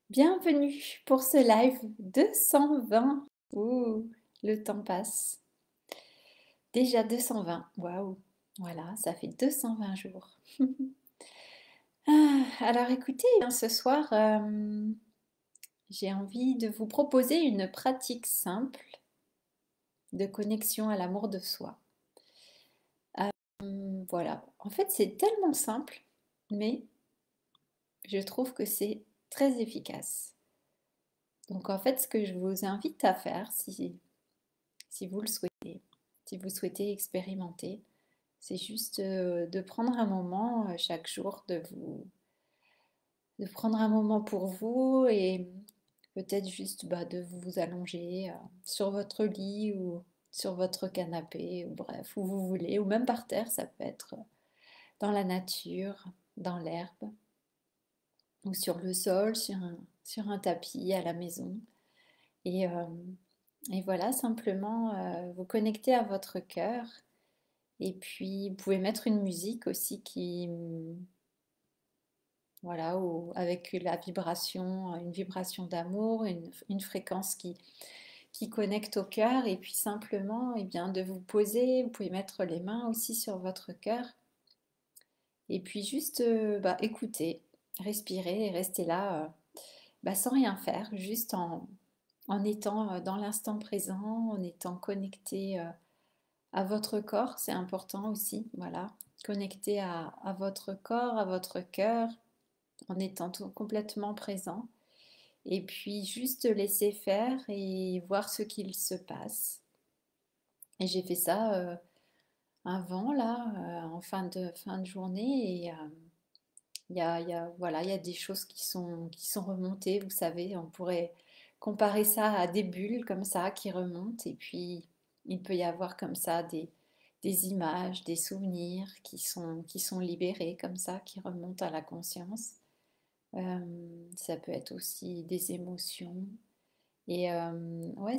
Bienvenue pour ce live 220. Ouh, le temps passe. Déjà 220. Waouh. Voilà, ça fait 220 jours. Alors écoutez, hein, ce soir, j'ai envie de vous proposer une pratique simple de connexion à l'amour de soi. Voilà, en fait, c'est tellement simple, mais je trouve que c'est très efficace. Donc en fait, ce que je vous invite à faire, si vous le souhaitez, si vous souhaitez expérimenter, c'est juste de prendre un moment chaque jour, de prendre un moment pour vous et peut-être juste de vous allonger sur votre lit ou sur votre canapé, ou bref, où vous voulez, ou même par terre, ça peut être dans la nature, dans l'herbe, ou sur le sol, sur un tapis à la maison. Et, euh, et voilà, simplement vous connecter à votre cœur. Et puis, vous pouvez mettre une musique aussi voilà, avec la vibration, une vibration d'amour, une fréquence qui connecte au cœur. Et puis simplement, eh bien, de vous poser, vous pouvez mettre les mains aussi sur votre cœur. Et puis juste écouter, respirer et rester là sans rien faire, juste en étant dans l'instant présent, en étant connecté à votre corps, c'est important aussi, voilà. Connecté à votre corps, à votre cœur, en étant complètement présent. Et puis juste laisser faire et voir ce qu'il se passe. Et j'ai fait ça avant, là, en fin de journée. Et voilà, il y a des choses qui sont remontées, vous savez, on pourrait comparer ça à des bulles comme ça qui remontent. Et puis, il peut y avoir comme ça des images, des souvenirs qui sont libérés comme ça, qui remontent à la conscience. Ça peut être aussi des émotions. Et ouais,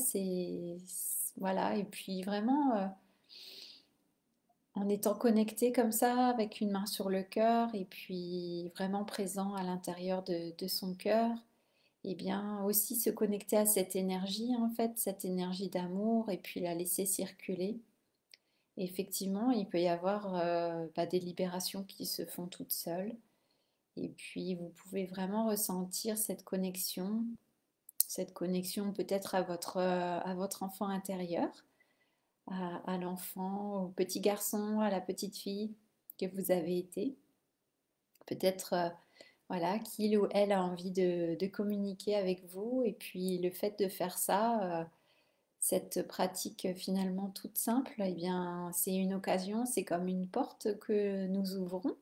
voilà. Et puis vraiment, en étant connecté comme ça, avec une main sur le cœur, et puis vraiment présent à l'intérieur de son cœur, et bien aussi se connecter à cette énergie, en fait, cette énergie d'amour, et puis la laisser circuler. Et effectivement, il peut y avoir des libérations qui se font toutes seules. Et puis, vous pouvez vraiment ressentir cette connexion peut-être à votre enfant intérieur, à l'enfant, au petit garçon, à la petite fille que vous avez été. Peut-être voilà, qu'il ou elle a envie de communiquer avec vous. Et puis le fait de faire ça, cette pratique finalement toute simple, eh bien, c'est une occasion, c'est comme une porte que nous ouvrons.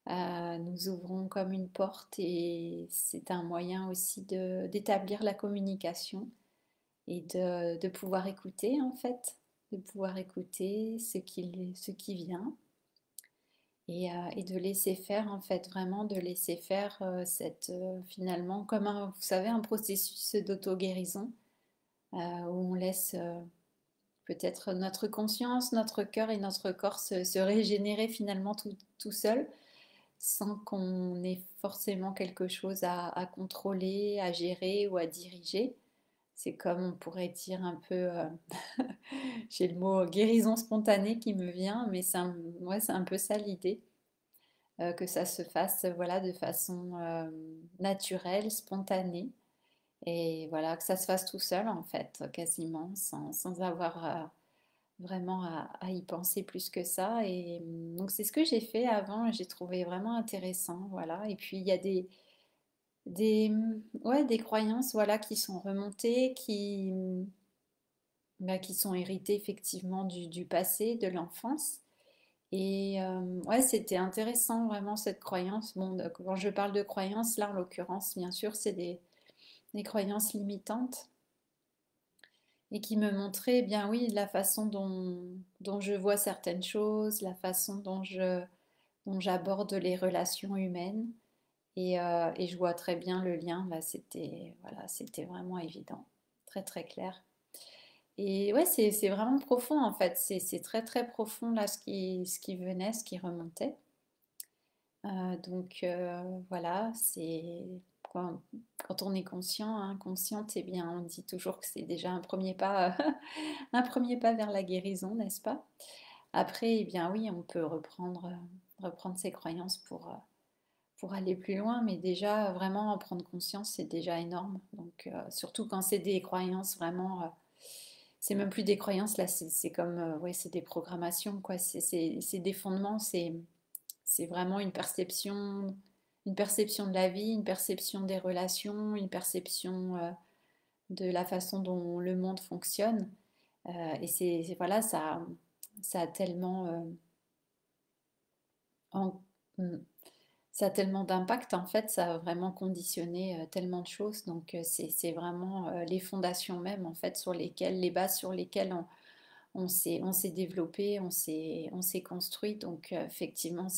Nous ouvrons comme une porte et c'est un moyen aussi d'établir la communication et de pouvoir écouter en fait, de pouvoir écouter ce qui vient et de laisser faire en fait, vraiment de laisser faire finalement comme vous savez, un processus d'auto-guérison où on laisse peut-être notre conscience, notre cœur et notre corps se régénérer finalement tout seul sans qu'on ait forcément quelque chose à contrôler, à gérer ou à diriger. C'est comme on pourrait dire un peu, j'ai le mot guérison spontanée qui me vient, mais ouais, c'est un peu ça l'idée, que ça se fasse voilà, de façon naturelle, spontanée, et voilà, que ça se fasse tout seul en fait, quasiment, sans avoir vraiment à y penser plus que ça. Et donc c'est ce que j'ai fait avant et j'ai trouvé vraiment intéressant, voilà. Et puis il y a ouais, des croyances voilà, qui sont remontées, qui sont héritées effectivement du passé, de l'enfance. Et ouais, c'était intéressant vraiment cette croyance. Bon, quand je parle de croyances, là en l'occurrence, bien sûr, c'est des croyances limitantes et qui me montraient, eh bien oui, la façon dont je vois certaines choses, la façon dont j'aborde les relations humaines. Et je vois très bien le lien, là, voilà, c'était vraiment évident, très très clair. Et ouais, c'est vraiment profond en fait, c'est très très profond là ce qui venait, ce qui remontait. Donc voilà, c'est Quand, quand on est conscient, hein, consciente, eh bien, on dit toujours que c'est déjà un premier pas, un premier pas vers la guérison, n'est-ce pas? Après, eh bien oui, on peut reprendre ses croyances pour aller plus loin, mais déjà, vraiment en prendre conscience, c'est déjà énorme. Donc, surtout quand c'est des croyances vraiment, c'est même plus des croyances, là, c'est comme, ouais, c'est des programmations, quoi. C'est des fondements, c'est vraiment une perception de la vie, une perception des relations, une perception de la façon dont le monde fonctionne. Et voilà, ça a tellement, en- mm, ça a tellement d'impact, en fait, ça a vraiment conditionné tellement de choses. Donc, c'est vraiment les fondations même, en fait, les bases sur lesquelles on s'est développé, on s'est construit. Donc, effectivement,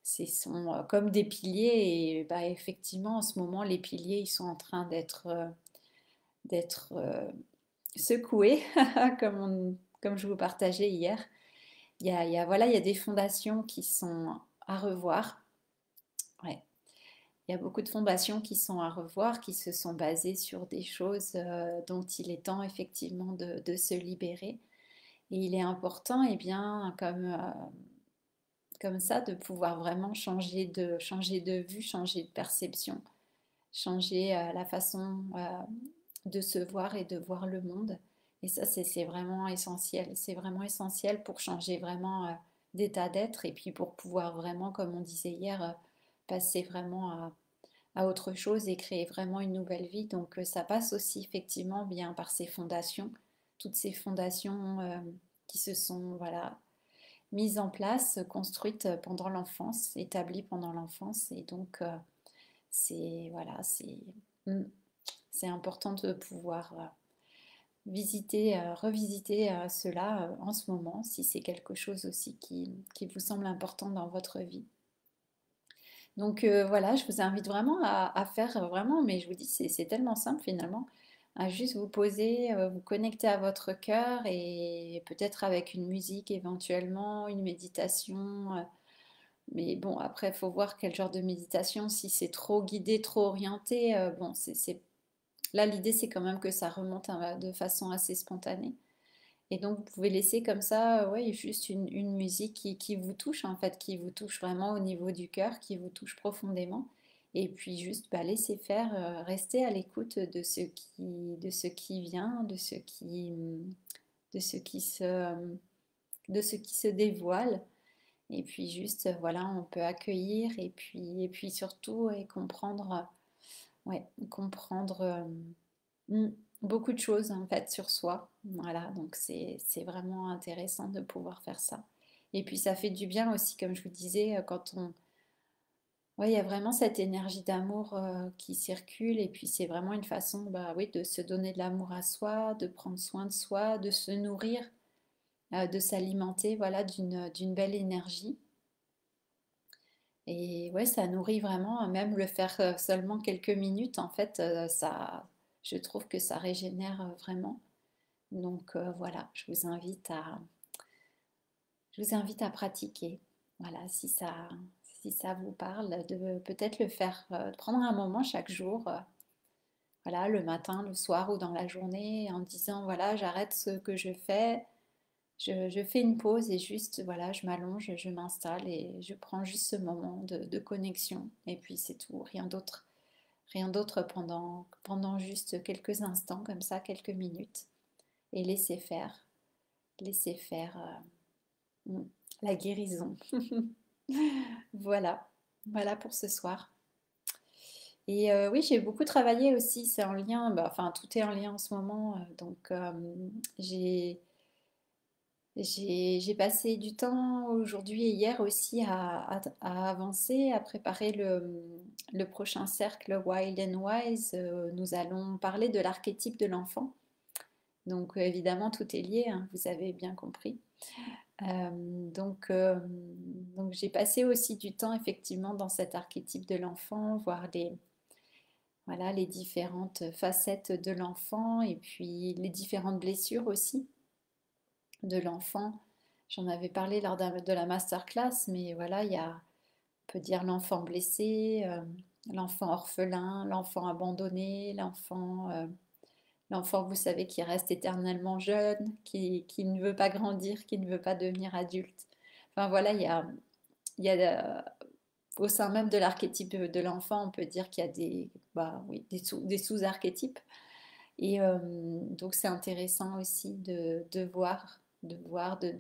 sont comme des piliers. Et bah, effectivement, en ce moment, les piliers, ils sont en train d'être secoués, comme je vous partageais hier. Voilà, il y a des fondations qui sont à revoir. Ouais. Il y a beaucoup de fondations qui sont à revoir, qui se sont basées sur des choses dont il est temps effectivement de se libérer. Et il est important, eh bien, comme ça, de pouvoir vraiment changer de vue, changer de perception, changer la façon de se voir et de voir le monde. Et ça, c'est vraiment essentiel. C'est vraiment essentiel pour changer vraiment d'état d'être et puis pour pouvoir vraiment, comme on disait hier, passer vraiment à autre chose et créer vraiment une nouvelle vie. Donc ça passe aussi effectivement bien par ces fondations, toutes ces fondations qui se sont voilà, mises en place, construites pendant l'enfance, établies pendant l'enfance. Et donc c'est voilà, mm, c'est important de pouvoir visiter, revisiter cela en ce moment, si c'est quelque chose aussi qui vous semble important dans votre vie. Donc voilà, je vous invite vraiment à faire vraiment, mais je vous dis, c'est tellement simple finalement, à juste vous poser, vous connecter à votre cœur et peut-être avec une musique éventuellement, une méditation. Mais bon, après, il faut voir quel genre de méditation, si c'est trop guidé, trop orienté. Bon, là, l'idée, c'est quand même que ça remonte de façon assez spontanée. Et donc, vous pouvez laisser comme ça, ouais, juste une musique qui vous touche, en fait, qui vous touche vraiment au niveau du cœur, qui vous touche profondément. Et puis juste bah, laisser faire, rester à l'écoute de ce qui vient, de de ce qui se dévoile. Et puis juste, voilà, on peut accueillir et puis surtout et comprendre, ouais, comprendre mm, beaucoup de choses en fait sur soi. Voilà, donc c'est vraiment intéressant de pouvoir faire ça. Et puis ça fait du bien aussi, comme je vous disais, quand on... Ouais, il y a vraiment cette énergie d'amour qui circule et puis c'est vraiment une façon bah, oui, de se donner de l'amour à soi, de prendre soin de soi, de se nourrir, de s'alimenter voilà, d'une belle énergie. Et ouais, ça nourrit vraiment, même le faire seulement quelques minutes, en fait, je trouve que ça régénère vraiment. Donc voilà, je vous invite à pratiquer. Voilà, si ça vous parle, de peut-être le faire, de prendre un moment chaque jour, voilà, le matin, le soir ou dans la journée, en disant voilà, j'arrête ce que je fais, je fais une pause et juste voilà, je m'allonge, je m'installe et je prends juste ce moment de connexion. Et puis c'est tout, rien d'autre pendant juste quelques instants comme ça, quelques minutes, et laisser faire. Mm. La guérison. Voilà, voilà pour ce soir. Et oui, j'ai beaucoup travaillé aussi, c'est en lien, bah, enfin tout est en lien en ce moment, donc j'ai j'ai passé du temps aujourd'hui et hier aussi à avancer, à préparer le prochain cercle Wild and Wise. Nous allons parler de l'archétype de l'enfant. Donc évidemment, tout est lié, hein, vous avez bien compris. Euh, donc, euh, donc j'ai passé aussi du temps effectivement dans cet archétype de l'enfant, voir voilà, les différentes facettes de l'enfant et puis les différentes blessures aussi de l'enfant. J'en avais parlé lors de la masterclass, mais voilà, on peut dire l'enfant blessé, l'enfant orphelin, l'enfant abandonné, l'enfant, vous savez, qui reste éternellement jeune, qui ne veut pas grandir, qui ne veut pas devenir adulte. Enfin voilà, il y a au sein même de l'archétype de l'enfant, on peut dire qu'il y a bah, oui, des sous-archétypes. Et donc c'est intéressant aussi de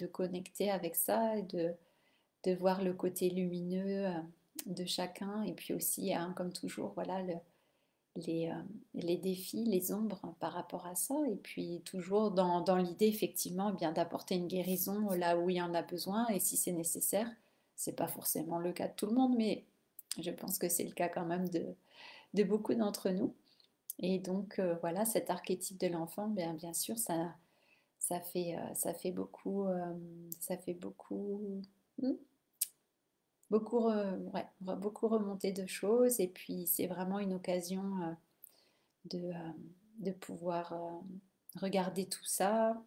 connecter avec ça et de voir le côté lumineux de chacun. Et puis aussi, hein, comme toujours, voilà, les défis, les ombres par rapport à ça. Et puis toujours dans l'idée, effectivement, eh bien d'apporter une guérison là où il y en a besoin et si c'est nécessaire. C'est pas forcément le cas de tout le monde, mais je pense que c'est le cas quand même de beaucoup d'entre nous. Et donc voilà, cet archétype de l'enfant, bien sûr, ça fait hmm, ouais, beaucoup remonter de choses. Et puis c'est vraiment une occasion de pouvoir regarder tout ça.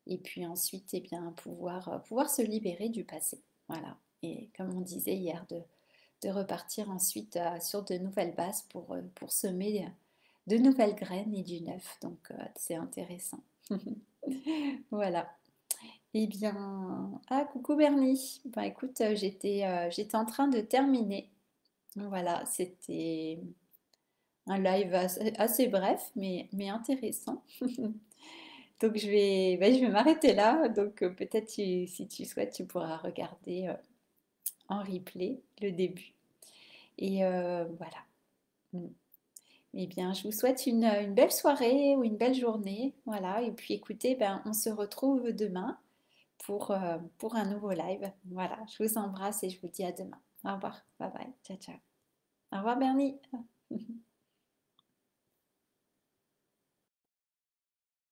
Et puis ensuite, eh bien, pouvoir se libérer du passé. Voilà. Et comme on disait hier, de repartir ensuite sur de nouvelles bases pour semer de nouvelles graines et du neuf. Donc, c'est intéressant. Voilà. Eh bien, ah, coucou Bernie. Ben, écoute, j'étais en train de terminer. Voilà, c'était un live assez bref, mais intéressant. Donc, je vais m'arrêter là. Donc, peut-être si tu souhaites, tu pourras regarder en replay le début. Et voilà. Mm. Eh bien, je vous souhaite une belle soirée ou une belle journée. Voilà. Et puis, écoutez, ben, on se retrouve demain pour un nouveau live. Voilà. Je vous embrasse et je vous dis à demain. Au revoir. Bye bye. Ciao, ciao. Au revoir, Bernie.